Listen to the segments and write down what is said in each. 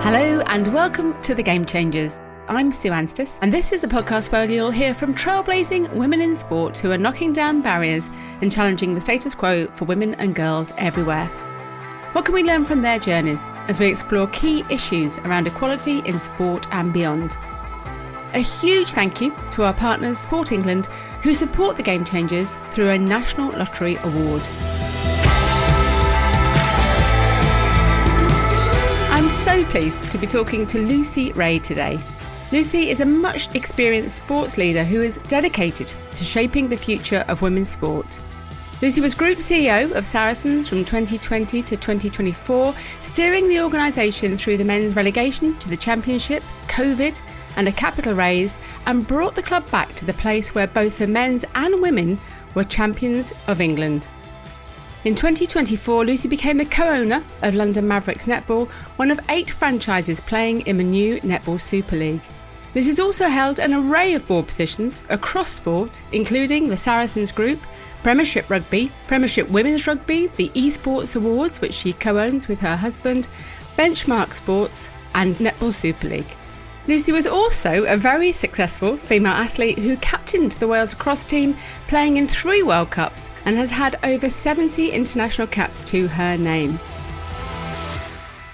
Hello and welcome to The Game Changers. I'm Sue Anstiss, and this is the podcast where you'll hear from trailblazing women in sport who are knocking down barriers and challenging the status quo for women and girls everywhere. What can we learn from their journeys as we explore key issues around equality in sport and beyond? A huge thank you to our partners Sport England, who support The Game Changers through a National Lottery Award. I'm so pleased to be talking to Lucy Wray today. Lucy is a much experienced sports leader who is dedicated to shaping the future of women's sport. Lucy was Group CEO of Saracens from 2020 to 2024, steering the organisation through the men's relegation to the Championship, COVID and a capital raise, and brought the club back to the place where both the men's and women were champions of England. In 2024, Lucy became the co-owner of London Mavericks Netball, one of 8 franchises playing in the new Netball Super League. Lucy's also held an array of board positions across sport, including the Saracens Group, Premiership Rugby, Premiership Women's Rugby, the Esports Awards, which she co-owns with her husband, Benchmark Sports and Netball Super League. Lucy was also a very successful female athlete who captained the Wales lacrosse team, playing in 3 World Cups, and has had over 70 international caps to her name.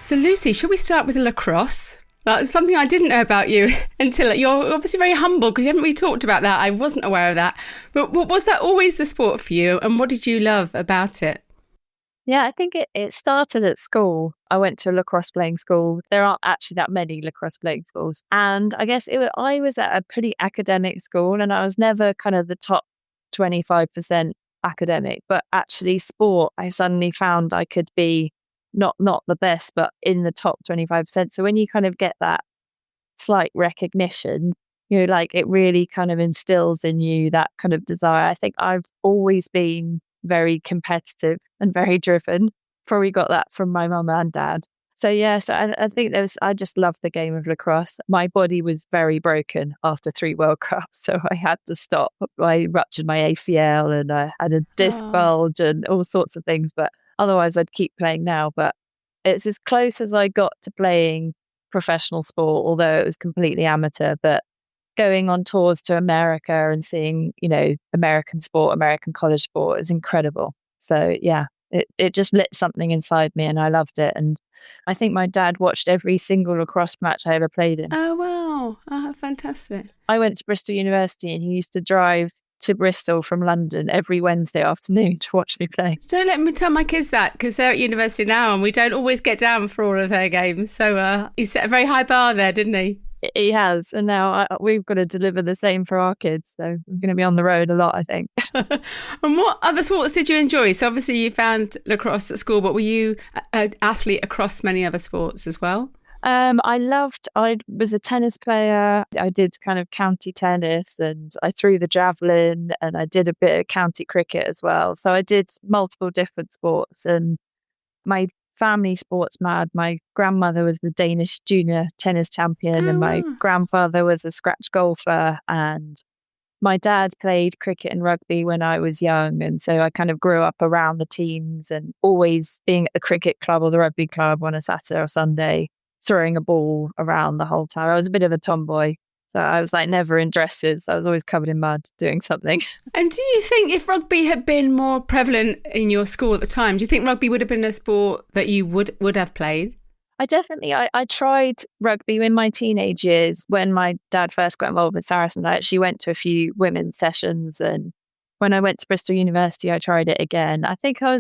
So Lucy, shall we start with lacrosse? That's something I didn't know about you until you're obviously very humble because you haven't really talked about that. I wasn't aware of that. But was that always the sport for you, and what did you love about it? Yeah, I think it started at school. I went to a lacrosse playing school. There aren't actually that many lacrosse playing schools. And I guess I was at a pretty academic school, and I was never kind of the top 25% academic. But actually sport, I suddenly found I could be not the best, but in the top 25%. So when you kind of get that slight recognition, like it really kind of instills in you that kind of desire. I think I've always been very competitive and very driven. Probably got that from my mum and dad. So yeah, I think I just loved the game of lacrosse. My body was very broken after 3 World Cups, so I had to stop. I ruptured my ACL and I had a disc bulge and all sorts of things, but otherwise I'd keep playing now. But it's as close as I got to playing professional sport, although it was completely amateur. But going on tours to America and seeing, American sport, American college sport is incredible. So yeah, it just lit something inside me and I loved it. And I think my dad watched every single lacrosse match I ever played in. Oh, wow. Oh, fantastic. I went to Bristol University and he used to drive to Bristol from London every Wednesday afternoon to watch me play. Don't let me tell my kids that, because they're at university now and we don't always get down for all of their games. So he set a very high bar there, didn't he? He has. And now we've got to deliver the same for our kids. So we're going to be on the road a lot, I think. And what other sports did you enjoy? So obviously you found lacrosse at school, but were you an athlete across many other sports as well? I was a tennis player. I did kind of county tennis and I threw the javelin and I did a bit of county cricket as well. So I did multiple different sports, and my family sports mad. My grandmother was the Danish junior tennis champion and my grandfather was a scratch golfer, and my dad played cricket and rugby when I was young. And so I kind of grew up around the teams and always being at the cricket club or the rugby club on a Saturday or Sunday, throwing a ball around the whole time. I was a bit of a tomboy. So I was like never in dresses. I was always covered in mud doing something. And do you think if rugby had been more prevalent in your school at the time, do you think rugby would have been a sport that you would have played? I tried rugby in my teenage years. When my dad first got involved with Saracens, I actually went to a few women's sessions. And when I went to Bristol University, I tried it again. I think I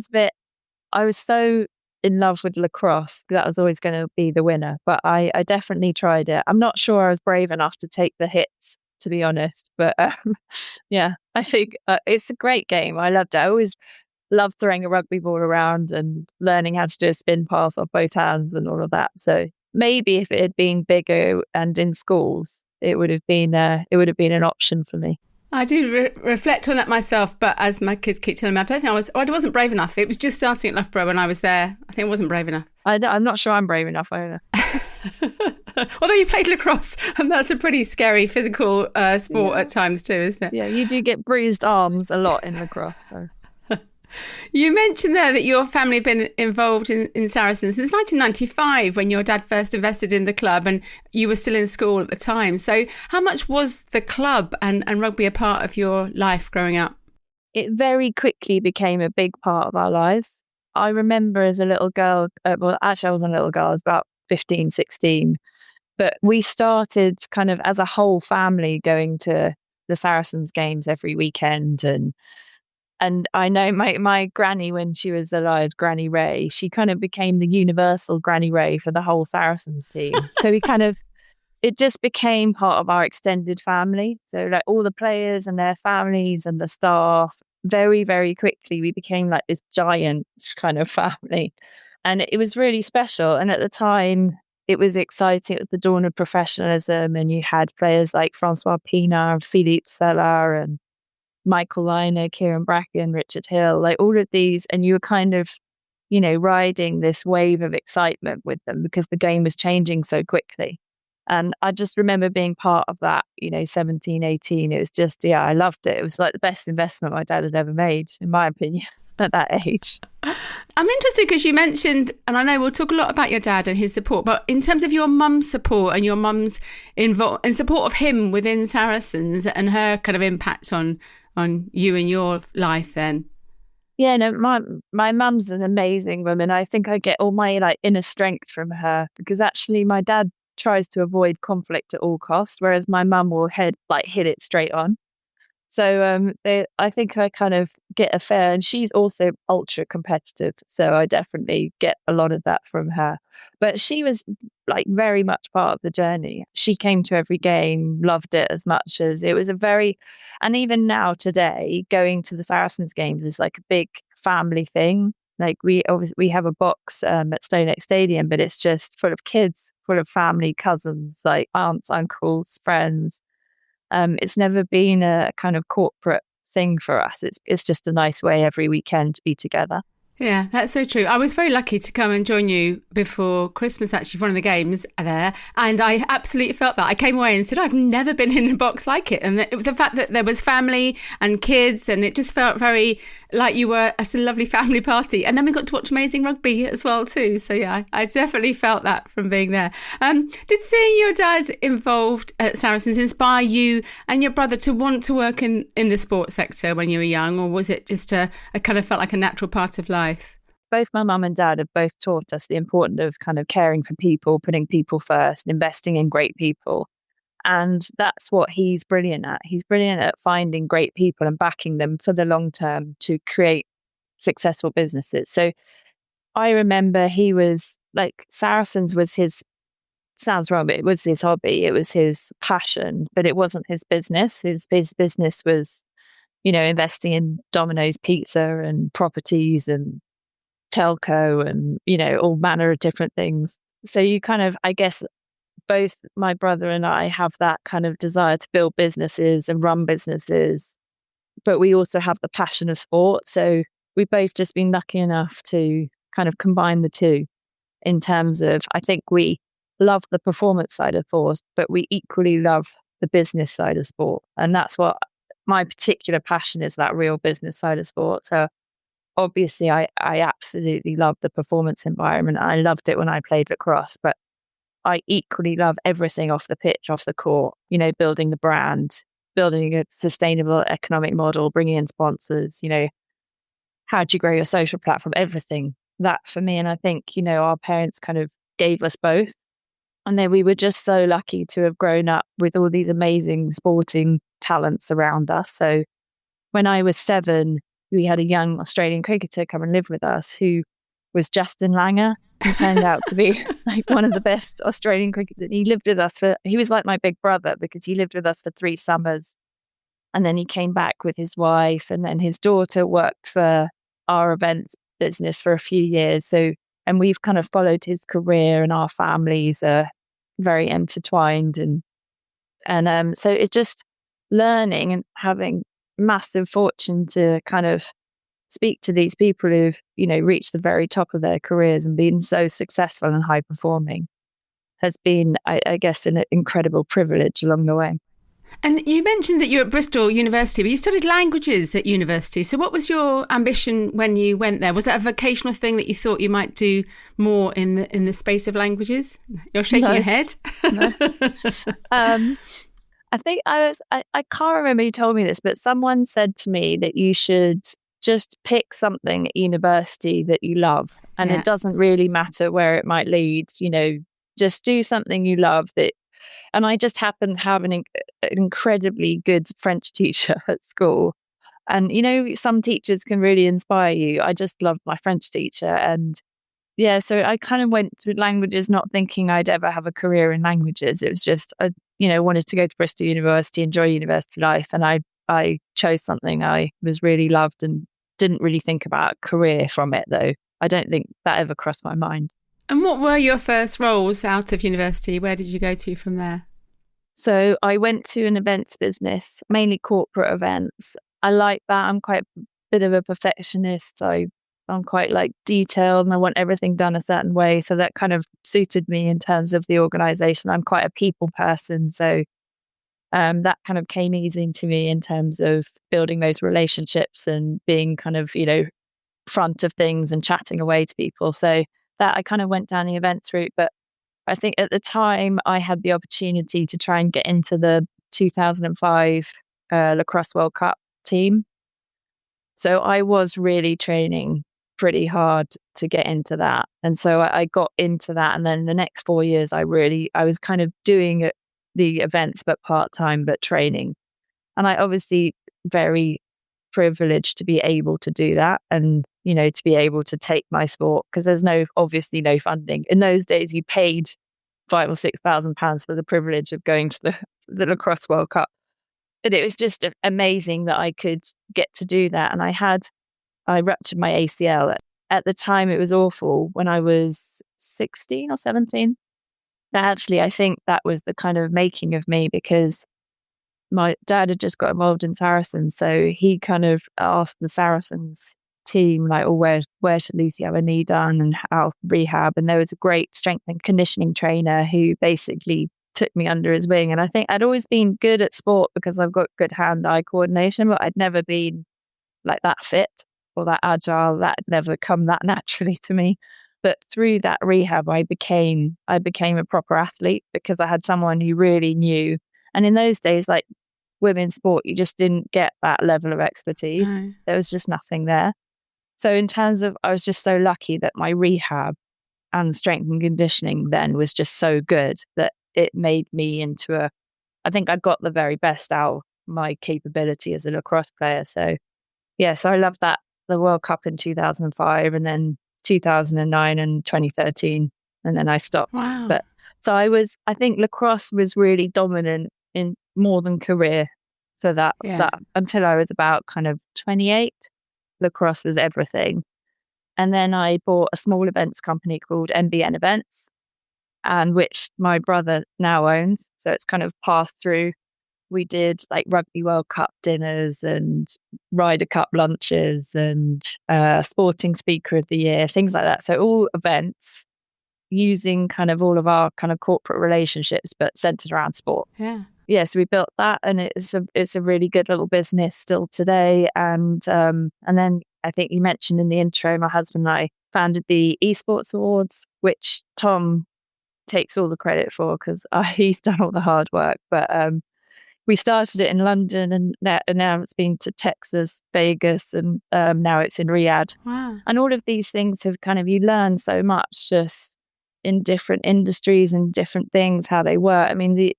was so in love with lacrosse that was always going to be the winner, but I definitely tried it. I'm not sure I was brave enough to take the hits, to be honest, but yeah, I think it's a great game. I loved it. I always loved throwing a rugby ball around and learning how to do a spin pass off both hands and all of that. So maybe if it had been bigger and in schools, it would have been an option for me. I do reflect on that myself, but as my kids keep telling me, I wasn't brave enough. It was just starting at Loughborough when I was there. I think I wasn't brave enough. I'm not sure I'm brave enough either. Although you played lacrosse, and that's a pretty scary physical sport at times too, isn't it? Yeah, you do get bruised arms a lot in lacrosse. So. You mentioned there that your family have been involved in Saracens since 1995 when your dad first invested in the club and you were still in school at the time. So how much was the club and rugby a part of your life growing up? It very quickly became a big part of our lives. I remember as a little girl, well, actually I wasn't a little girl, I was about 15, 16, but we started kind of as a whole family going to the Saracens games every weekend. And I know my granny, when she was alive, Granny Ray, she kind of became the universal Granny Ray for the whole Saracens team. So it just became part of our extended family. So like all the players and their families and the staff, very, very quickly, we became like this giant kind of family. And it was really special. And at the time, it was exciting. It was the dawn of professionalism. And you had players like Francois Pina and Philippe Sella and Michael Liner, Kieran Bracken, Richard Hill, like all of these. And you were kind of, riding this wave of excitement with them because the game was changing so quickly. And I just remember being part of that, 17, 18. It was just, I loved it. It was like the best investment my dad had ever made, in my opinion, at that age. I'm interested because you mentioned, and I know we'll talk a lot about your dad and his support, but in terms of your mum's support and your mum's in support of him within Saracens and her kind of impact on you and your life then. Yeah, no, my mum's an amazing woman. I think I get all my inner strength from her because actually my dad tries to avoid conflict at all costs, whereas my mum will hit it straight on. So I think I kind of get a fair, and she's also ultra competitive. So I definitely get a lot of that from her. But she was very much part of the journey. She came to every game, loved it as much as it was and even now today, going to the Saracens games is like a big family thing. We have a box at Stonex Stadium, but it's just full of kids, full of family, cousins, like aunts, uncles, friends. It's never been a kind of corporate thing for us. It's just a nice way every weekend to be together. Yeah, that's so true. I was very lucky to come and join you before Christmas, actually, for one of the games there. And I absolutely felt that. I came away and said, I've never been in a box like it. And it was the fact that there was family and kids, and it just felt very like you were at a lovely family party. And then we got to watch amazing rugby as well, too. So, yeah, I definitely felt that from being there. Did seeing your dad involved at Saracens inspire you and your brother to want to work in the sports sector when you were young? Or was it just a kind of felt like a natural part of life? Both my mum and dad have both taught us the importance of kind of caring for people, putting people first, investing in great people. And that's what he's brilliant at. He's brilliant at finding great people and backing them for the long term to create successful businesses. So I remember he was Saracens was sounds wrong, but it was his hobby. It was his passion, but it wasn't his business. His business was, investing in Domino's Pizza and properties and telco and, all manner of different things. So you kind of, I guess, both my brother and I have that kind of desire to build businesses and run businesses, but we also have the passion of sport. So we've both just been lucky enough to kind of combine the two in terms of, I think we love the performance side of sport, but we equally love the business side of sport. And that's what my particular passion is, that real business side of sport. So obviously, I absolutely love the performance environment. I loved it when I played lacrosse, but I equally love everything off the pitch, off the court, building the brand, building a sustainable economic model, bringing in sponsors, how do you grow your social platform, everything that for me. And I think, our parents kind of gave us both. And then we were just so lucky to have grown up with all these amazing sporting talents around us. So when I was 7, we had a young Australian cricketer come and live with us who was Justin Langer, who turned out to be one of the best Australian cricketers. He lived with us he was like my big brother because he lived with us for 3 summers. And then he came back with his wife, and then his daughter worked for our events business for a few years. And we've kind of followed his career, and our families are very intertwined. And so it's just learning and having massive fortune to kind of speak to these people who've, reached the very top of their careers and been so successful and high performing has been, I guess, an incredible privilege along the way. And you mentioned that you're at Bristol University, but you studied languages at university. So what was your ambition when you went there? Was that a vocational thing that you thought you might do more in the space of languages? You're shaking your head. No. I think I can't remember who told me this, but someone said to me that you should just pick something at university that you love. And it doesn't really matter where it might lead, just do something you love. And I just happened to have an incredibly good French teacher at school. And, some teachers can really inspire you. I just loved my French teacher. And yeah, so I kind of went to languages not thinking I'd ever have a career in languages. It was just, I wanted to go to Bristol University, enjoy university life. And I chose something I was really loved and didn't really think about a career from it, though. I don't think that ever crossed my mind. And what were your first roles out of university? Where did you go to from there? So I went to an events business, mainly corporate events. I like that. I'm quite a bit of a perfectionist. I'm quite detailed and I want everything done a certain way. So that kind of suited me in terms of the organisation. I'm quite a people person. So that kind of came easy to me in terms of building those relationships and being kind of, front of things and chatting away to people. So that I kind of went down the events route. But I think at the time I had the opportunity to try and get into the 2005 Lacrosse World Cup team. So I was really training pretty hard to get into that. And so I got into that. And then the next 4 years, I was kind of doing the events, but part-time, but training. And I obviously very privileged to be able to do that and, to be able to take my sport because there's obviously no funding. In those days, you paid £5,000 or £6,000 for the privilege of going to the Lacrosse World Cup. But it was just amazing that I could get to do that. And I ruptured my ACL. At the time, it was awful when I was 16 or 17. But actually, I think that was the kind of making of me because my dad had just got involved in Saracens. So he kind of asked the Saracens team, where should Lucy have a knee done and how rehab? And there was a great strength and conditioning trainer who basically took me under his wing. And I think I'd always been good at sport because I've got good hand-eye coordination, but I'd never been that fit or that agile. That had never come that naturally to me. But through that rehab, I became a proper athlete because I had someone who really knew. And in those days, women's sport, you just didn't get that level of expertise. No. There was just nothing there. So in terms of, I was just so lucky that my rehab and strength and conditioning then was just so good that it made me into I think I got the very best out of my capability as a lacrosse player. So so I loved that, the World Cup in 2005 and then 2009 and 2013. And then I stopped. Wow. But so I think lacrosse was really dominant in more than career for that until I was about kind of 28. Lacrosse was everything. And then I bought a small events company called MBN Events, and which my brother now owns. So it's kind of passed through. We did Rugby World Cup dinners and Ryder Cup lunches and Sporting Speaker of the Year, things like that. So all events using kind of all of our kind of corporate relationships, but centered around sport. Yeah, so we built that, and it's a really good little business still today. And then I think you mentioned in the intro, my husband and I founded the Esports Awards, which Tom takes all the credit for because he's done all the hard work. But we started it in London, and now it's been to Texas, Vegas, and now it's in Riyadh. Wow! And all of these things have kind of, you learn so much just in different industries and different things, how they work. I mean, the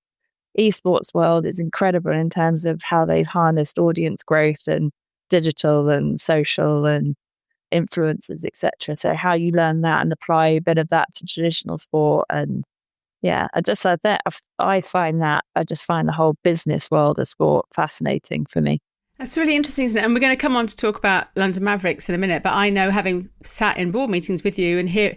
esports world is incredible in terms of how they've harnessed audience growth and digital and social and influencers, etc. So how you learn that and apply a bit of that to traditional sport. And I just find the whole business world of sport fascinating for me. That's really interesting, isn't it? And we're going to come on to talk about London Mavericks in a minute, but I know, having sat in board meetings with you and hear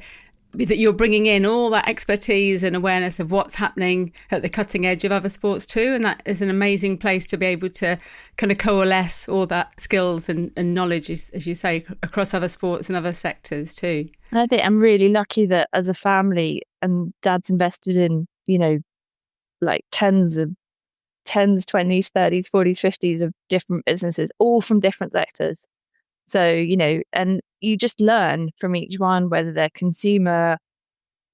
that you're bringing in all that expertise and awareness of what's happening at the cutting edge of other sports too. And that is an amazing place to be able to kind of coalesce all that skills and knowledge, as you say, across other sports and other sectors too. And I think I'm really lucky that as a family, and Dad's invested in, tens of 10s, 20s, 30s, 40s, 50s of different businesses, all from different sectors. So, and you just learn from each one, whether they're consumer,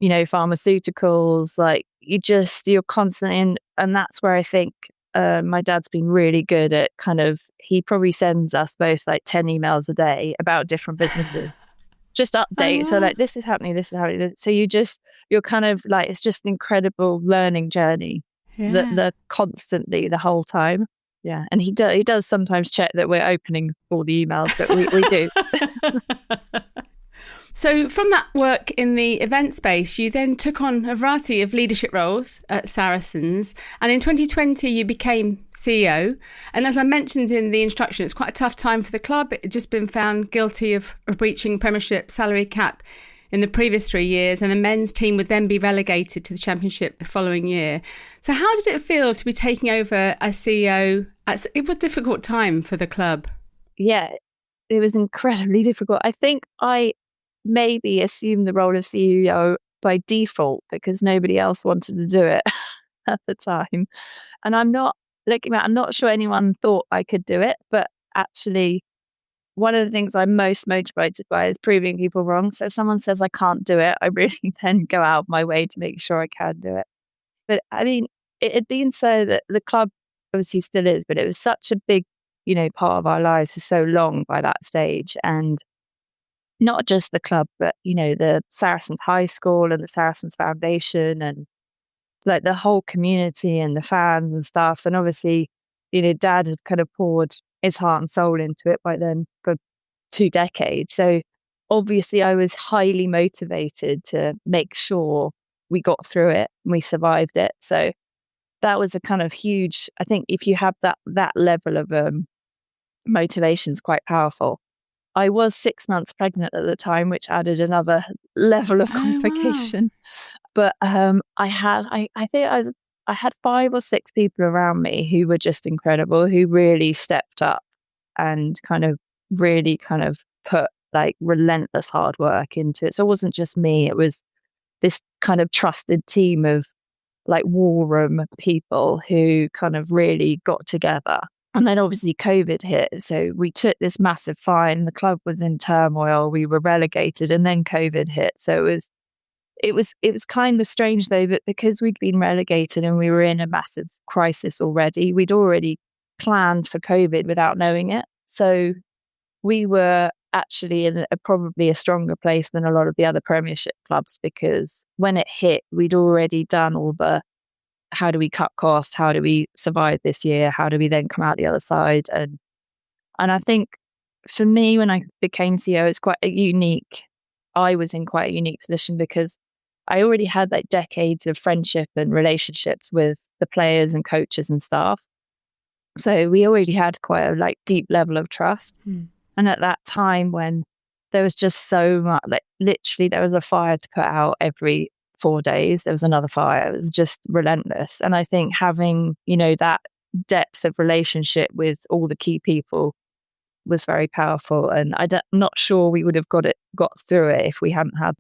pharmaceuticals, like you're constantly in. And that's where I think my dad's been really good at he probably sends us both like 10 emails a day about different businesses, just updates. Oh, wow. So like, this is happening, this is happening. So you're kind of like, it's just an incredible learning journey. Yeah. The constantly, the whole time. Yeah. And he does sometimes check that we're opening all the emails, but we do. So from that work in the event space, you then took on a variety of leadership roles at Saracens. And in 2020, you became CEO. And as I mentioned in the introduction, it's quite a tough time for the club. It had just been found guilty of breaching Premiership salary cap in the previous 3 years. And the men's team would then be relegated to the Championship the following year. So how did it feel to be taking over as CEO? It was a difficult time for the club. Yeah, it was incredibly difficult. I think I maybe assumed the role of CEO by default because nobody else wanted to do it at the time. And I'm not sure anyone thought I could do it, but actually one of the things I'm most motivated by is proving people wrong. So if someone says I can't do it, I really then go out of my way to make sure I can do it. But I mean, it had been so that the club obviously still is, but it was such a big, part of our lives for so long by that stage. And not just the club, but, the Saracens High School and the Saracens Foundation and like the whole community and the fans and stuff. And obviously, Dad had kind of poured his heart and soul into it by then for 2 decades. So obviously I was highly motivated to make sure we got through it and we survived it. So that was a kind of huge, I think if you have that level of motivation is quite powerful. I was 6 months pregnant at the time, which added another level of complication. Wow. But I had 5 or 6 people around me who were just incredible, who really stepped up and really put like relentless hard work into it. So it wasn't just me, it was this kind of trusted team of like war room people who kind of really got together. And then obviously COVID hit. So we took this massive fine. The club was in turmoil. We were relegated and then COVID hit. So it was kind of strange though, but because we'd been relegated and we were in a massive crisis already, we'd already planned for COVID without knowing it. So we were actually in probably a stronger place than a lot of the other Premiership clubs, because when it hit, we'd already done all the how do we cut costs? How do we survive this year? How do we then come out the other side? And I think for me, when I became CEO, I was in quite a unique position because I already had like decades of friendship and relationships with the players and coaches and staff. So we already had quite a like deep level of trust. And at that time when there was just so much, like literally there was a fire to put out every 4 days, there was another fire. It was just relentless. And I think having, that depth of relationship with all the key people was very powerful. And I'm not sure we would have got through it if we hadn't had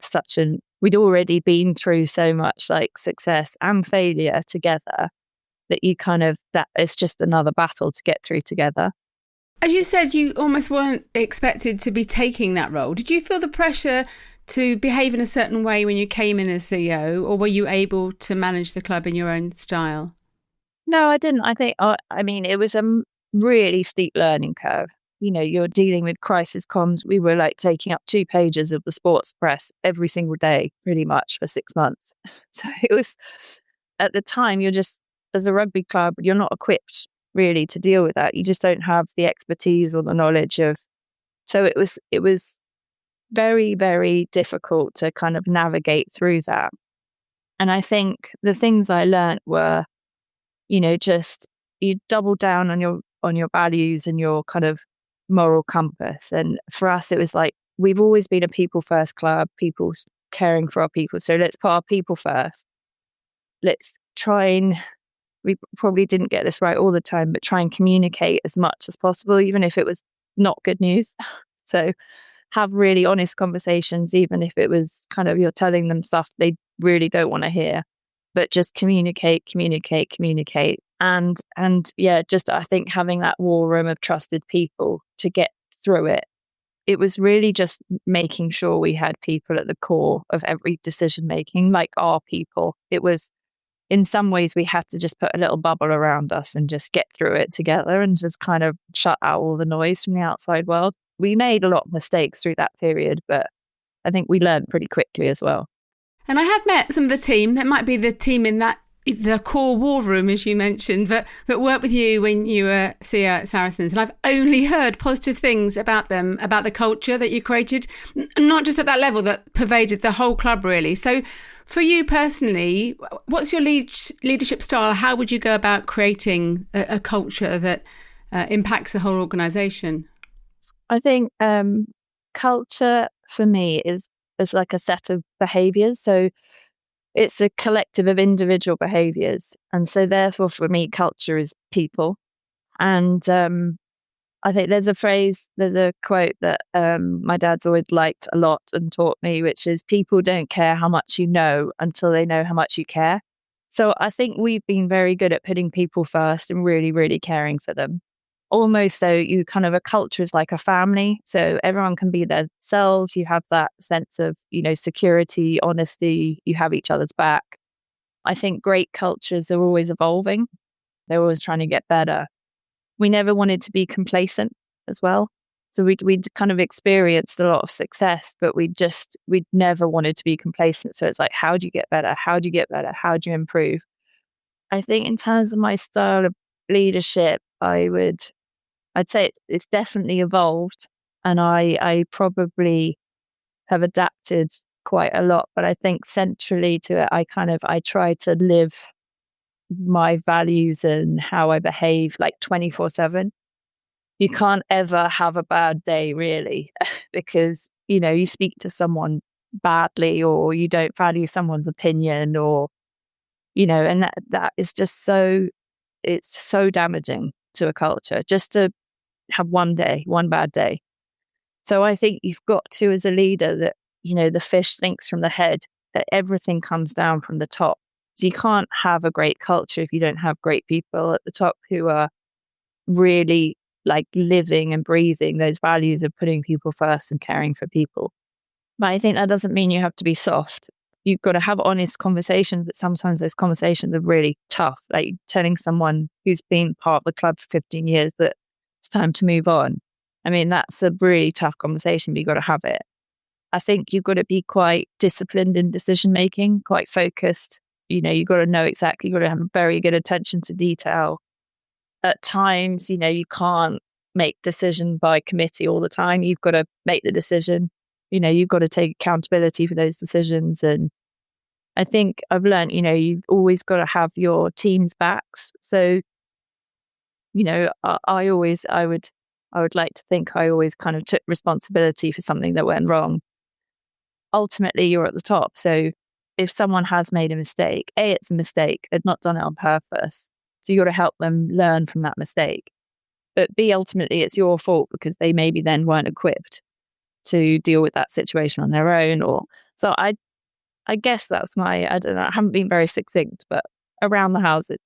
we'd already been through so much like success and failure together that it's just another battle to get through together. As you said, you almost weren't expected to be taking that role. Did you feel the pressure to behave in a certain way when you came in as CEO, or were you able to manage the club in your own style? No, I didn't. I think, it was a really steep learning curve. You're dealing with crisis comms. We were like taking up 2 pages of the sports press every single day, pretty much for 6 months. So it was, at the time, you're just, as a rugby club, you're not equipped really to deal with that. You just don't have the expertise or the knowledge of, so it was very, very difficult to kind of navigate through that. And I think the things I learned were, just you double down on your values and your kind of moral compass. And for us, it was like, we've always been a people first club, people caring for our people. So let's put our people first. Let's try and, we probably didn't get this right all the time, but try and communicate as much as possible, even if it was not good news. So have really honest conversations, even if it was kind of you're telling them stuff they really don't want to hear, but just communicate. And yeah, just I think having that war room of trusted people to get through it. It was really just making sure we had people at the core of every decision making, like our people. It was, in some ways, we had to just put a little bubble around us and just get through it together and just kind of shut out all the noise from the outside world. We made a lot of mistakes through that period, but I think we learned pretty quickly as well. And I have met some of the team. That might be the team in the core war room, as you mentioned, that worked with you when you were CEO at Saracens. And I've only heard positive things about them, about the culture that you created, not just at that level, that pervaded the whole club, really. So for you personally, what's your leadership style? How would you go about creating a culture that impacts the whole organisation? I think culture for me is like a set of behaviours. So it's a collective of individual behaviours. And so therefore for me, culture is people. And I think there's a quote that my dad's always liked a lot and taught me, which is people don't care how much you know until they know how much you care. So I think we've been very good at putting people first and really, really caring for them. Almost so you kind of, a culture is like a family. So everyone can be themselves. You have that sense of, security, honesty, you have each other's back. I think great cultures are always evolving. They're always trying to get better. We never wanted to be complacent as well. So we'd kind of experienced a lot of success, but we'd never wanted to be complacent. So it's like, how do you get better? How do you get better? How do you improve? I think in terms of my style of leadership, I'd say it's definitely evolved, and I probably have adapted quite a lot. But I think centrally to it, I try to live my values and how I behave like 24/7. You can't ever have a bad day really, because you speak to someone badly or you don't value someone's opinion, or and that is just it's so damaging to a culture just to have one bad day. So I think you've got to, as a leader, that the fish stinks from the head, that everything comes down from the top. So you can't have a great culture if you don't have great people at the top who are really like living and breathing those values of putting people first and caring for people. But I think that doesn't mean you have to be soft. You've got to have honest conversations, but sometimes those conversations are really tough. Like telling someone who's been part of the club for 15 years that it's time to move on. I mean, that's a really tough conversation, but you've got to have it. I think you've got to be quite disciplined in decision making, quite focused. You've got to know exactly, you've got to have very good attention to detail. At times, you can't make decision by committee all the time. You've got to make the decision. You've got to take accountability for those decisions. And I think I've learned, you've always got to have your team's backs. So, I would like to think I always kind of took responsibility for something that went wrong. Ultimately, you're at the top. So if someone has made a mistake, A, it's a mistake. They've not done it on purpose. So you got to help them learn from that mistake. But B, ultimately, it's your fault because they maybe then weren't equipped to deal with that situation on their own. So I guess that's I don't know, I haven't been very succinct, but around the houses.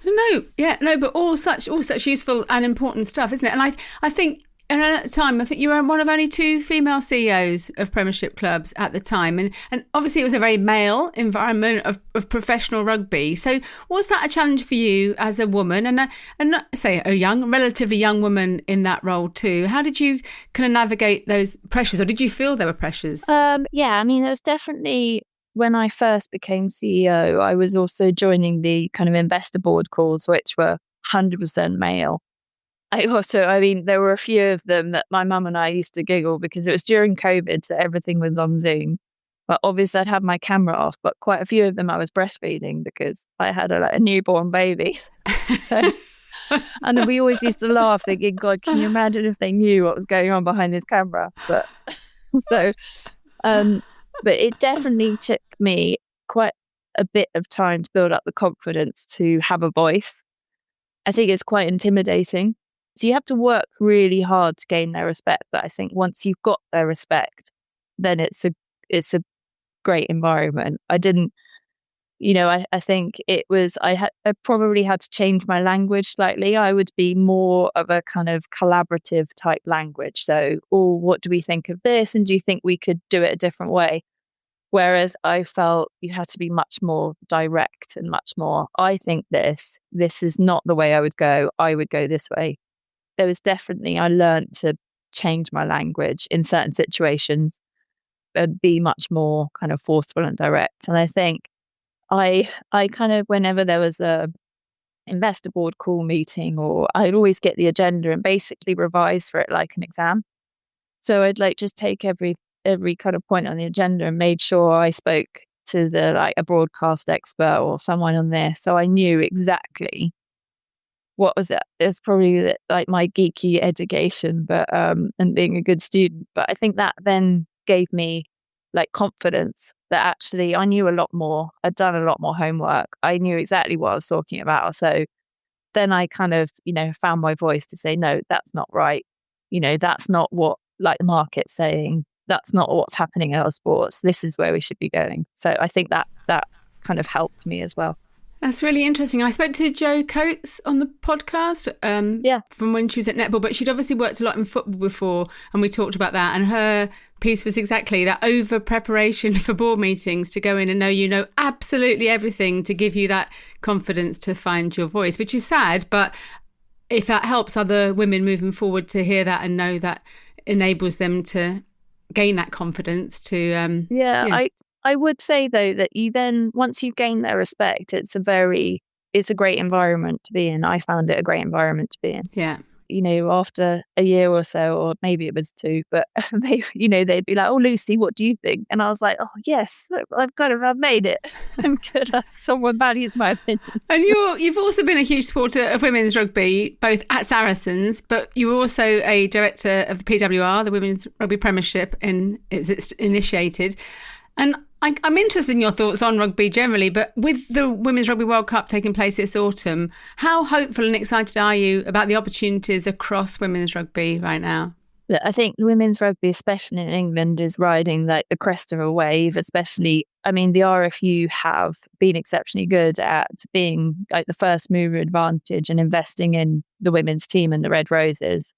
No, but all such useful and important stuff, isn't it? And I think, and at the time, I think you were one of only 2 female CEOs of Premiership clubs at the time. And obviously it was a very male environment of professional rugby. So was that a challenge for you as a woman and say a relatively young woman in that role too? How did you kind of navigate those pressures, or did you feel there were pressures? Yeah, I mean, there was definitely, when I first became CEO, I was also joining the kind of investor board calls, which were 100% male. There were a few of them that my mum and I used to giggle because it was during COVID, so everything was on Zoom. But obviously I'd have my camera off, but quite a few of them I was breastfeeding because I had a newborn baby. And we always used to laugh thinking, God, can you imagine if they knew what was going on behind this camera? But it definitely took me quite a bit of time to build up the confidence to have a voice. I think it's quite intimidating. So you have to work really hard to gain their respect. But I think once you've got their respect, then it's a great environment. I didn't I think I probably had to change my language slightly. I would be more of a kind of collaborative type language. So, what do we think of this? And do you think we could do it a different way? Whereas I felt you had to be much more direct and much more, I think this is not the way I would go. I would go this way. There was definitely, I learned to change my language in certain situations and be much more kind of forceful and direct. And I think I kind of, whenever there was a investor board call meeting, or I'd always get the agenda and basically revise for it like an exam. So I'd like just take every kind of point on the agenda and made sure I spoke to a broadcast expert or someone on there, so I knew exactly what was it. It's probably like my geeky education, but and being a good student. But I think that then gave me like confidence that actually I knew a lot more. I'd done a lot more homework. I knew exactly what I was talking about. So then I kind of, found my voice to say, no, that's not right. That's not what like the market's saying. That's not what's happening in our sports. This is where we should be going. So I think that kind of helped me as well. That's really interesting. I spoke to Jo Coates on the podcast from when she was at netball, but she'd obviously worked a lot in football before, and we talked about that. And her piece was exactly that, over preparation for board meetings, to go in and know absolutely everything, to give you that confidence to find your voice, which is sad. But if that helps other women moving forward to hear that and know that enables them to gain that confidence to I would say though that you then, once you've gained their respect, it's a great environment to be in. I found it a great environment to be in. Yeah. After a year or so, or maybe it was 2, but they'd be like, "Oh, Lucy, what do you think?" And I was like, "Oh, yes, I've made it. I'm good. Someone values my opinion." And you've also been a huge supporter of women's rugby, both at Saracens, but you were also a director of the PWR, the Women's Rugby Premiership, it's initiated. And I'm interested in your thoughts on rugby generally, but with the Women's Rugby World Cup taking place this autumn, how hopeful and excited are you about the opportunities across women's rugby right now? I think women's rugby, especially in England, is riding like the crest of a wave, especially, the RFU have been exceptionally good at being like the first mover advantage and investing in the women's team and the Red Roses.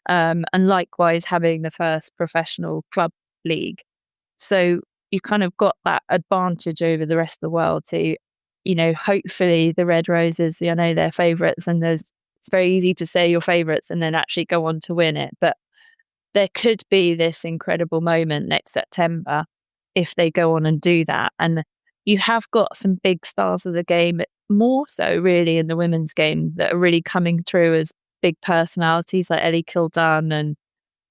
And likewise, having the first professional club league. So you kind of got that advantage over the rest of the world to, hopefully the Red Roses, I know they're favourites, and it's very easy to say you're favourites and then actually go on to win it. But there could be this incredible moment next September if they go on and do that. And you have got some big stars of the game, more so really in the women's game, that are really coming through as big personalities like Ellie Kildan and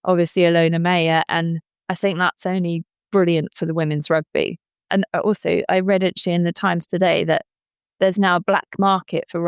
obviously Alona Mayer. And I think that's only brilliant for the women's rugby. And also I read actually in the Times today that there's now a black market for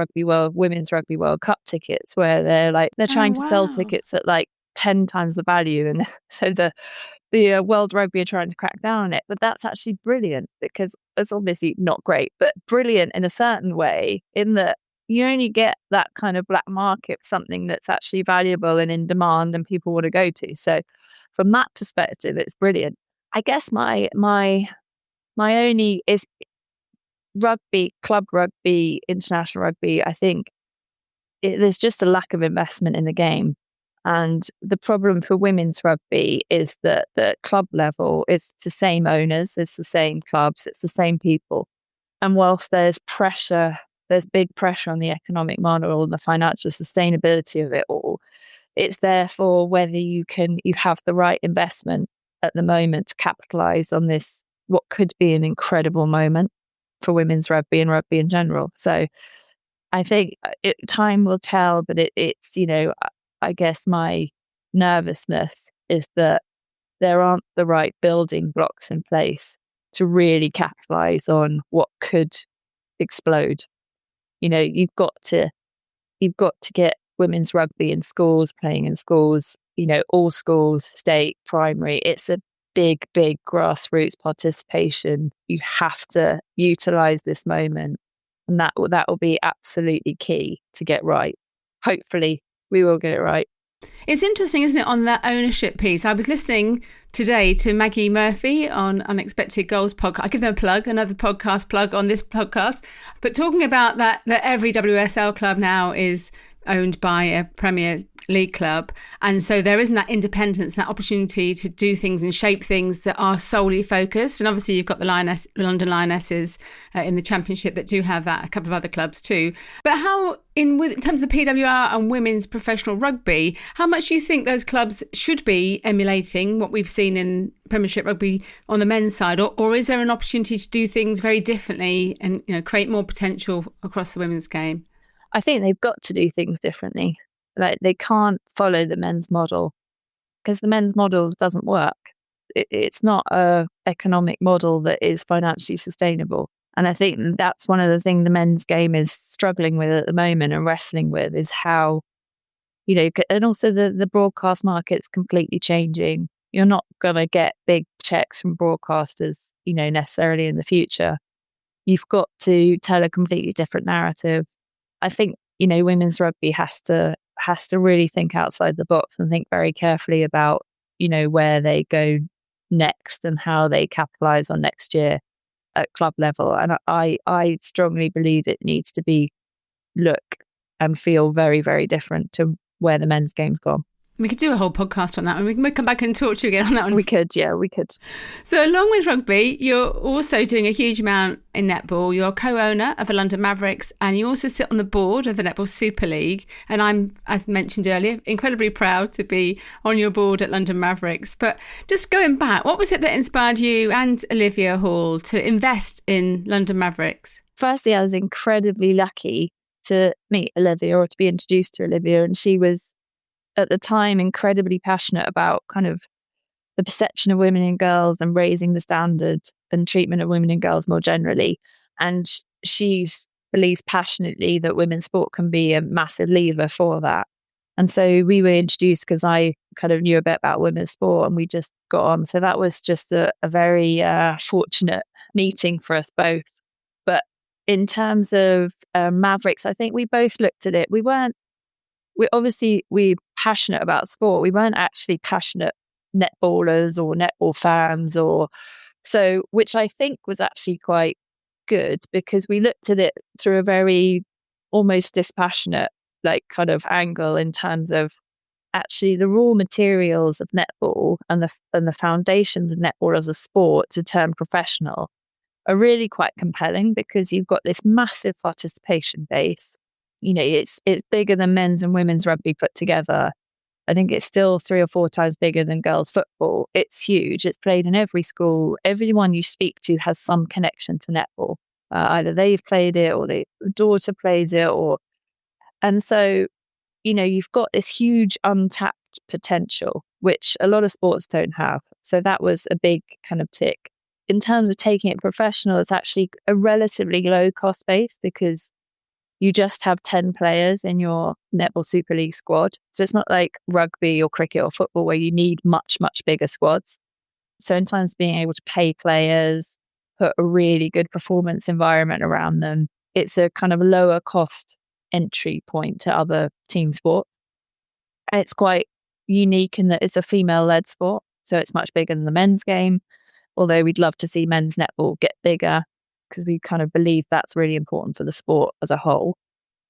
Women's Rugby World Cup tickets, where they're trying to sell tickets at like 10 times the value. And so the World Rugby are trying to crack down on it. But that's actually brilliant, because it's obviously not great, but brilliant in a certain way, in that you only get that kind of black market, something that's actually valuable and in demand and people want to go to. So from that perspective, it's brilliant. I guess my only is rugby, club rugby, international rugby. I think there's just a lack of investment in the game. And the problem for women's rugby is that the club level is the same owners, it's the same clubs, it's the same people. And whilst there's big pressure on the economic model and the financial sustainability of it all, it's therefore whether you have the right investment at the moment to capitalise on this, what could be an incredible moment for women's rugby and rugby in general. So I think time will tell, but it's I guess my nervousness is that there aren't the right building blocks in place to really capitalise on what could explode. You've got to get women's rugby in schools, playing in schools, all schools, state, primary. It's a big grassroots participation. You have to utilise this moment, and that will be absolutely key to get right. Hopefully we will get it right. It's interesting, isn't it, on that ownership piece? I was listening today to Maggie Murphy on Unexpected Goals podcast. I give them a plug, another podcast plug on this podcast, but talking about that every WSL club now is owned by a Premier League club. And so there isn't that independence, that opportunity to do things and shape things that are solely focused. And obviously you've got the London Lionesses in the Championship that do have that, a couple of other clubs too. But how, in terms of the PWR and women's professional rugby, how much do you think those clubs should be emulating what we've seen in Premiership rugby on the men's side? Or is there an opportunity to do things very differently and, you know, create more potential across the women's game? I think they've got to do things differently. Like, they can't follow the men's model because the men's model doesn't work. It's not a economic model that is financially sustainable. And I think that's one of the things the men's game is struggling with at the moment and wrestling with, is how, you know, and also the broadcast market's completely changing. You're not going to get big checks from broadcasters, you know, necessarily in the future. You've got to tell a completely different narrative. I think, you know, women's rugby has to really think outside the box and think very carefully about, you know, where they go next and how they capitalise on next year at club level. And I strongly believe it needs to be look and feel very, very different to where the men's game's gone. We could do a whole podcast on that, and we can come back and talk to you again on that one. We could. So along with rugby, you're also doing a huge amount in netball. You're co-owner of the London Mavericks, and you also sit on the board of the Netball Super League. And I'm, as mentioned earlier, incredibly proud to be on your board at London Mavericks. But just going back, what was it that inspired you and Olivia Hall to invest in London Mavericks? Firstly, I was incredibly lucky to meet Olivia, or to be introduced to Olivia, and she was, at the time, incredibly passionate about kind of the perception of women and girls and raising the standard and treatment of women and girls more generally. And she believes passionately that women's sport can be a massive lever for that. And so we were introduced because I kind of knew a bit about women's sport, and we just got on. So that was just a very fortunate meeting for us both. But in terms of Mavericks, I think we both looked at it. We're passionate about sport. We weren't actually passionate netballers or netball fans, which I think was actually quite good, because we looked at it through a very almost dispassionate kind of angle, in terms of actually the raw materials of netball and the foundations of netball as a sport to turn professional are really quite compelling, because you've got this massive participation base. You know, it's bigger than men's and women's rugby put together. I think it's still 3 or 4 times bigger than girls' football. It's huge. It's played in every school. Everyone you speak to has some connection to netball. Either they've played it, or their daughter plays it, and so, you know, you've got this huge untapped potential, which a lot of sports don't have. So that was a big kind of tick. In terms of taking it professional, it's actually a relatively low cost base, because you just have 10 players in your Netball Super League squad. So it's not like rugby or cricket or football where you need much, much bigger squads. So in terms of being able to pay players, put a really good performance environment around them, it's a kind of lower cost entry point to other team sports. It's quite unique in that it's a female-led sport. So it's much bigger than the men's game, although we'd love to see men's netball get bigger, because we kind of believe that's really important for the sport as a whole.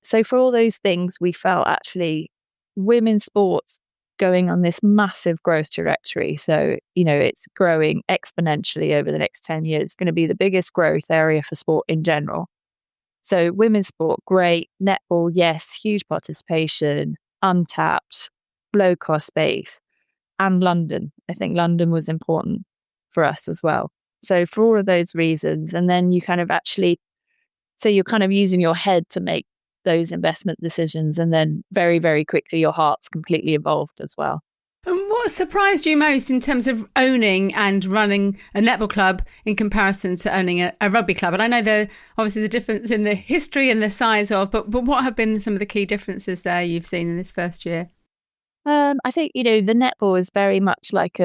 So for all those things, we felt actually women's sports going on this massive growth trajectory. So, you know, it's growing exponentially over the next 10 years. It's going to be the biggest growth area for sport in general. So women's sport, great. Netball, yes, huge participation, untapped, low cost base. And London. I think London was important for us as well. So for all of those reasons, and then you kind of you're kind of using your head to make those investment decisions, and then very, very quickly your heart's completely involved as well. And what surprised you most in terms of owning and running a netball club in comparison to owning a rugby club? And I know obviously the difference in the history and the size of, but what have been some of the key differences there you've seen in this first year? I think, you know, the netball is very much like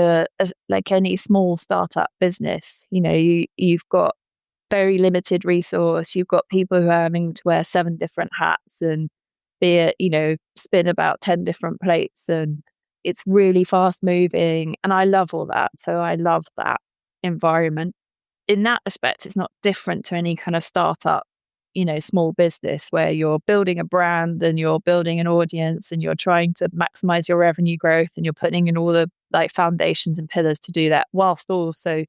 like any small startup business. You know, you've got very limited resource. You've got people who are having to wear 7 different hats, and be it, spin about 10 different plates, and it's really fast moving. And I love all that. So I love that environment. In that respect, it's not different to any kind of startup, small business where you're building a brand and you're building an audience and you're trying to maximize your revenue growth and you're putting in all the foundations and pillars to do that, whilst also,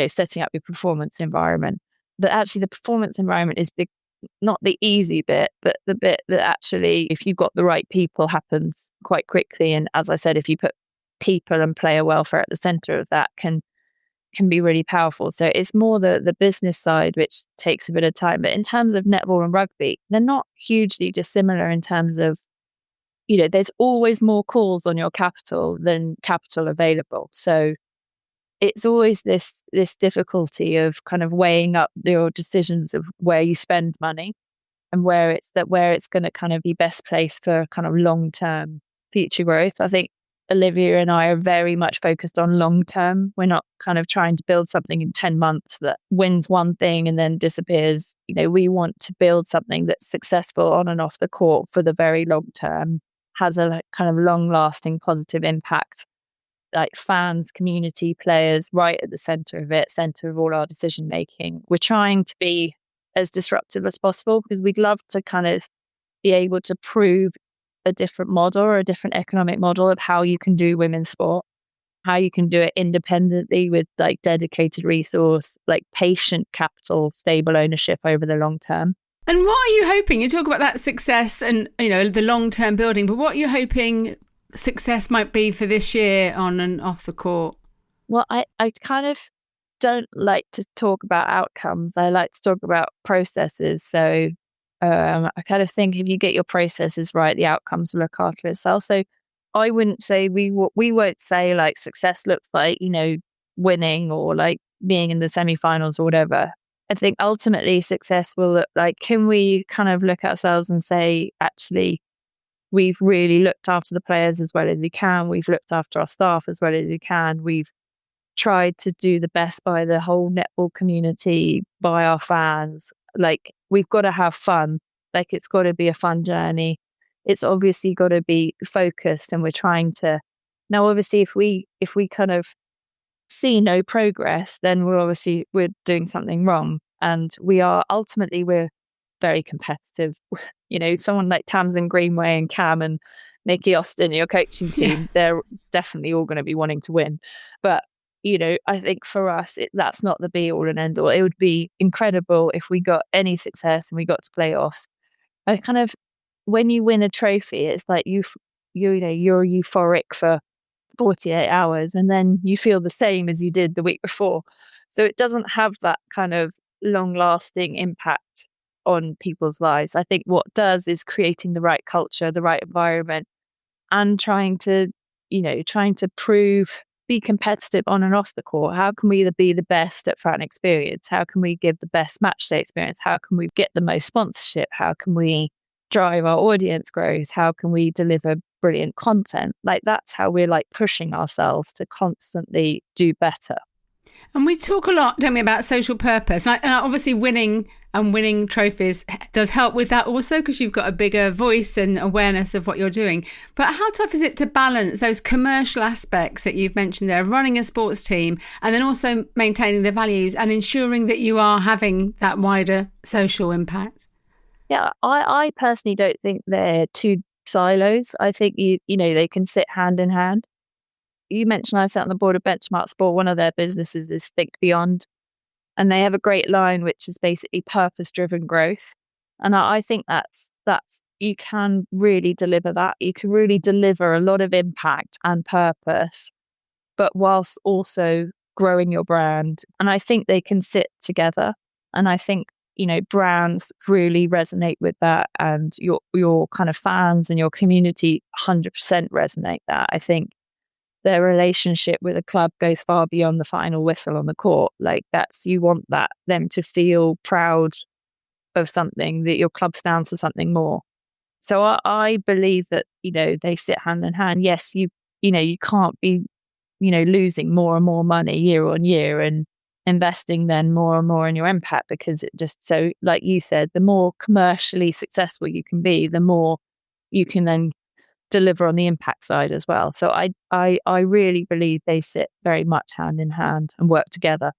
setting up your performance environment. But actually the performance environment is not the easy bit, but the bit that actually, if you've got the right people, happens quite quickly. And as I said, if you put people and player welfare at the center of that, can be really powerful. So it's more the business side, which takes a bit of time. But in terms of netball and rugby, they're not hugely dissimilar in terms of, there's always more calls on your capital than capital available. So it's always this difficulty of kind of weighing up your decisions of where you spend money and where it's going to kind of be best placed for kind of long-term future growth. I think Olivia and I are very much focused on long-term. We're not kind of trying to build something in 10 months that wins one thing and then disappears. We want to build something that's successful on and off the court for the very long term, has a kind of long-lasting positive impact, like fans, community, players, right at the center of it, center of all our decision making. We're trying to be as disruptive as possible because we'd love to kind of be able to prove a different model or a different economic model of how you can do women's sport, how you can do it independently with like dedicated resource, like patient capital, stable ownership over the long term. And what are you hoping? You talk about that success and, the long-term building, but what are you hoping success might be for this year on and off the court? Well, I kind of don't like to talk about outcomes. I like to talk about processes. So I kind of think if you get your processes right, the outcomes will look after itself. So I wouldn't say we won't say like success looks like, winning or like being in the semi-finals or whatever. I think ultimately success will look like, can we kind of look at ourselves and say, actually, we've really looked after the players as well as we can. We've looked after our staff as well as we can. We've tried to do the best by the whole netball community, by our fans. Like, we've got to have fun. Like, it's got to be a fun journey. It's obviously got to be focused, and we're trying to. Now, obviously, if we kind of see no progress, then we're doing something wrong. And we're very competitive. Someone like Tamsin Greenway and Cam and Nikki Austin, your coaching team, they're definitely all going to be wanting to win. But, I think for us, that's not the be all and end all. It would be incredible if we got any success and we got to playoffs. I kind of, when you win a trophy, it's like you're euphoric for 48 hours and then you feel the same as you did the week before. So it doesn't have that kind of long-lasting impact on people's lives. I think what does is creating the right culture, the right environment, and trying to be competitive on and off the court. How can we be the best at fan experience? How can we give the best match day experience? How can we get the most sponsorship? How can we drive our audience growth? How can we deliver brilliant content? Like, that's how we're like pushing ourselves to constantly do better. And we talk a lot, don't we, about social purpose. And obviously winning trophies does help with that also, because you've got a bigger voice and awareness of what you're doing. But how tough is it to balance those commercial aspects that you've mentioned there, running a sports team, and then also maintaining the values and ensuring that you are having that wider social impact? Yeah, I personally don't think they're two silos. I think, they can sit hand in hand. You mentioned I sat on the board of Benchmark Sport. One of their businesses is Think Beyond. And they have a great line, which is basically purpose-driven growth. And I think that's you can really deliver that. You can really deliver a lot of impact and purpose, but whilst also growing your brand. And I think they can sit together. And I think, brands really resonate with that. And your kind of fans and your community 100% resonate that. I think their relationship with a club goes far beyond the final whistle on the court. Like, you want them to feel proud of something, that your club stands for something more. So I believe that, they sit hand in hand. Yes, you can't be, losing more and more money year on year and investing then more and more in your impact, because it just, so like you said, the more commercially successful you can be, the more you can then deliver on the impact side as well. So I really believe they sit very much hand in hand and work together.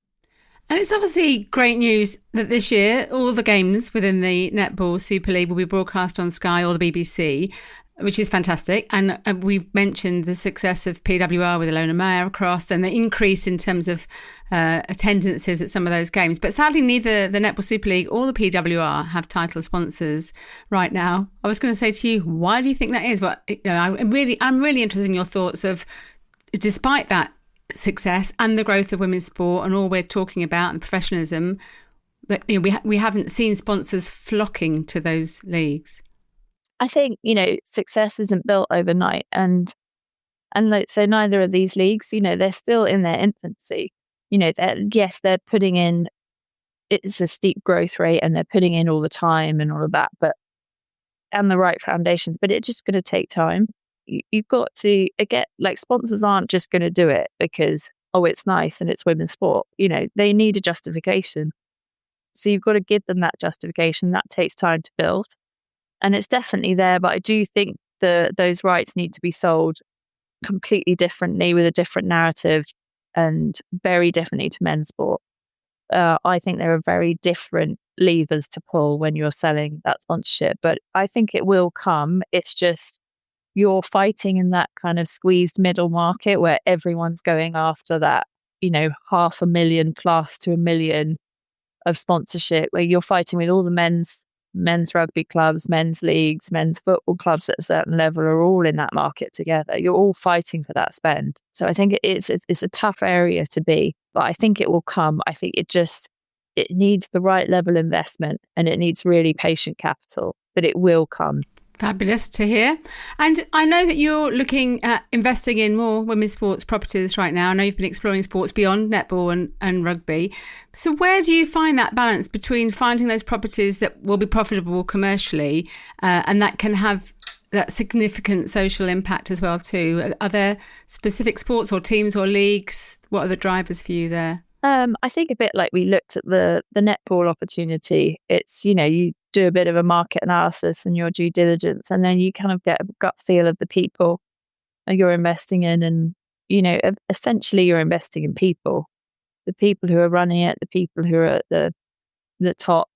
And it's obviously great news that this year all the games within the Netball Super League will be broadcast on Sky or the BBC, which is fantastic. And we've mentioned the success of PWR with Ilona Mayer across, and the increase in terms of attendances at some of those games. But sadly, neither the Netball Super League or the PWR have title sponsors right now. I was going to say to you, why do you think that is? But I'm really interested in your thoughts of, despite that success and the growth of women's sport and all we're talking about and professionalism, that we haven't seen sponsors flocking to those leagues. I think success isn't built overnight, and so neither of these leagues, they're still in their infancy. They're putting in, it's a steep growth rate, and they're putting in all the time and all of that, and the right foundations, but it's just going to take time. You've got to get, like, sponsors aren't just going to do it because, oh, it's nice and it's women's sport. They need a justification. So you've got to give them that justification. That takes time to build. And it's definitely there, but I do think those rights need to be sold completely differently, with a different narrative, and very differently to men's sport. I think there are very different levers to pull when you're selling that sponsorship, but I think it will come. It's just, you're fighting in that kind of squeezed middle market where everyone's going after that, 500,000 plus to 1 million of sponsorship, where you're fighting with all the men's rugby clubs, men's leagues, men's football clubs at a certain level are all in that market together. You're all fighting for that spend. So I think it's a tough area to be, but I think it will come. I think it needs the right level of investment, and it needs really patient capital, but it will come. Fabulous to hear. And I know that you're looking at investing in more women's sports properties right now. I know you've been exploring sports beyond netball and rugby. So where do you find that balance between finding those properties that will be profitable commercially and that can have that significant social impact as well too? Are there specific sports or teams or leagues? What are the drivers for you there? I think a bit like we looked at the netball opportunity. It's, you do a bit of a market analysis and your due diligence, and then you kind of get a gut feel of the people you're investing in. And, essentially you're investing in people, the people who are running it, the people who are at the top.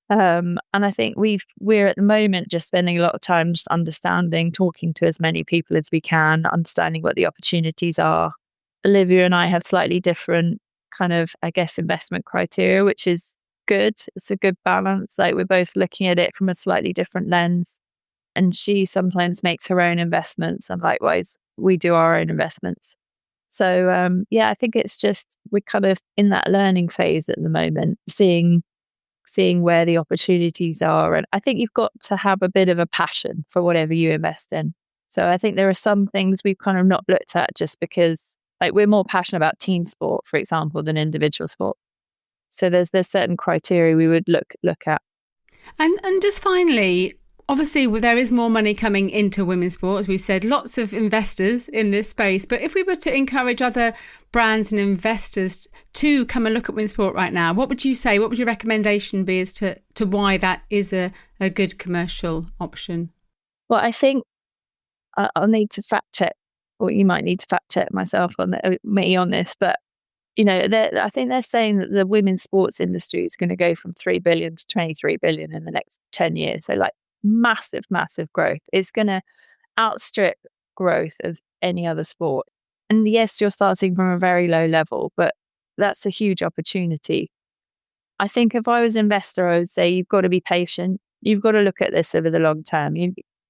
And I think we're at the moment just spending a lot of time just understanding, talking to as many people as we can, understanding what the opportunities are. Olivia and I have slightly different kind of, I guess, investment criteria, which is good. It's a good balance. Like, we're both looking at it from a slightly different lens, and she sometimes makes her own investments, and likewise we do our own investments. So I think it's just, we're kind of in that learning phase at the moment, seeing where the opportunities are. And I think you've got to have a bit of a passion for whatever you invest in. So I think there are some things we've kind of not looked at just because, like, we're more passionate about team sport, for example, than individual sport. So there's certain criteria we would look at. And just finally, obviously there is more money coming into women's sport, as we've said, lots of investors in this space. But if we were to encourage other brands and investors to come and look at women's sport right now, what would you say? What would your recommendation be as to why that is a good commercial option? Well, I think I'll need to fact check, or you might need to fact check myself on me on this, but I think they're saying that the women's sports industry is going to go from 3 billion to 23 billion in the next 10 years. So, like, massive growth. It's going to outstrip growth of any other sport. And yes, you're starting from a very low level, but that's a huge opportunity. I think if I was an investor, I would say you've got to be patient. You've got to look at this over the long term.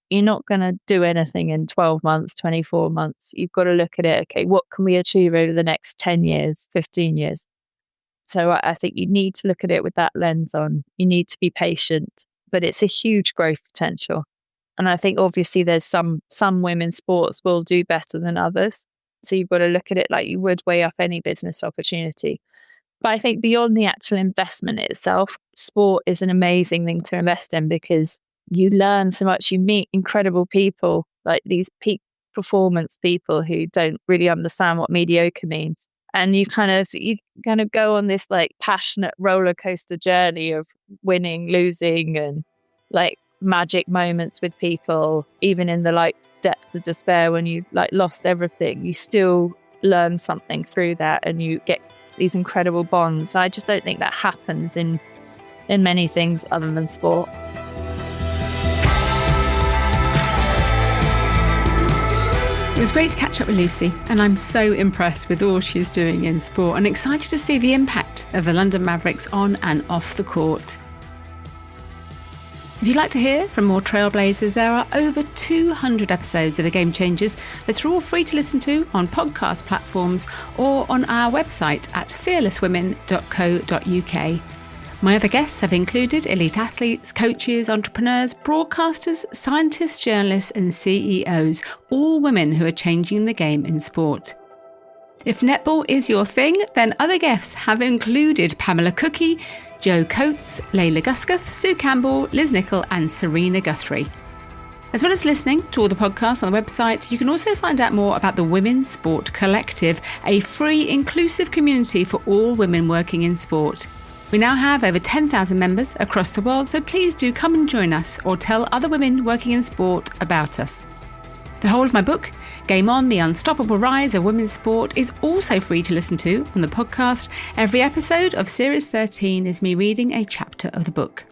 You're not going to do anything in 12 months, 24 months. You've got to look at it. Okay, what can we achieve over the next 10 years, 15 years? So I think you need to look at it with that lens on. You need to be patient, but it's a huge growth potential. And I think obviously there's some women's sports will do better than others. So you've got to look at it like you would weigh up any business opportunity. But I think beyond the actual investment itself, sport is an amazing thing to invest in because you learn so much. You meet incredible people, like these peak performance people who don't really understand what mediocre means. And you kind of go on this like passionate roller coaster journey of winning, losing, and like magic moments with people. Even in the like depths of despair when you like lost everything, you still learn something through that, and you get these incredible bonds. I just don't think that happens in many things other than sport. It was great to catch up with Lucy, and I'm so impressed with all she's doing in sport and excited to see the impact of the London Mavericks on and off the court. If you'd like to hear from more trailblazers, there are over 200 episodes of The Game Changers that are all free to listen to on podcast platforms or on our website at fearlesswomen.co.uk. My other guests have included elite athletes, coaches, entrepreneurs, broadcasters, scientists, journalists and CEOs, all women who are changing the game in sport. If netball is your thing, then other guests have included Pamela Cookie, Jo Coates, Layla Guskuth, Sue Campbell, Liz Nichol and Serena Guthrie. As well as listening to all the podcasts on the website, you can also find out more about the Women's Sport Collective, a free, inclusive community for all women working in sport. We now have over 10,000 members across the world, so please do come and join us or tell other women working in sport about us. The whole of my book, Game On, The Unstoppable Rise of Women's Sport, is also free to listen to on the podcast. Every episode of Series 13 is me reading a chapter of the book.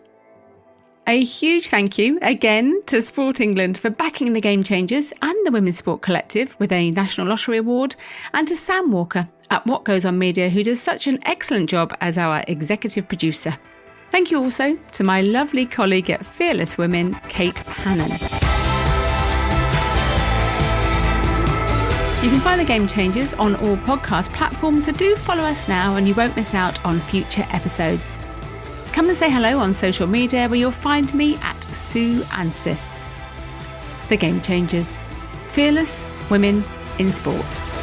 A huge thank you again to Sport England for backing the Game Changers and the Women's Sport Collective with a National Lottery Award, and to Sam Walker at What Goes On Media, who does such an excellent job as our executive producer. Thank you also to my lovely colleague at Fearless Women, Kate Hannon. You can find The Game Changers on all podcast platforms, so do follow us now and you won't miss out on future episodes. Come and say hello on social media, where you'll find me at Sue Anstiss. The Game Changers. Fearless Women in Sport.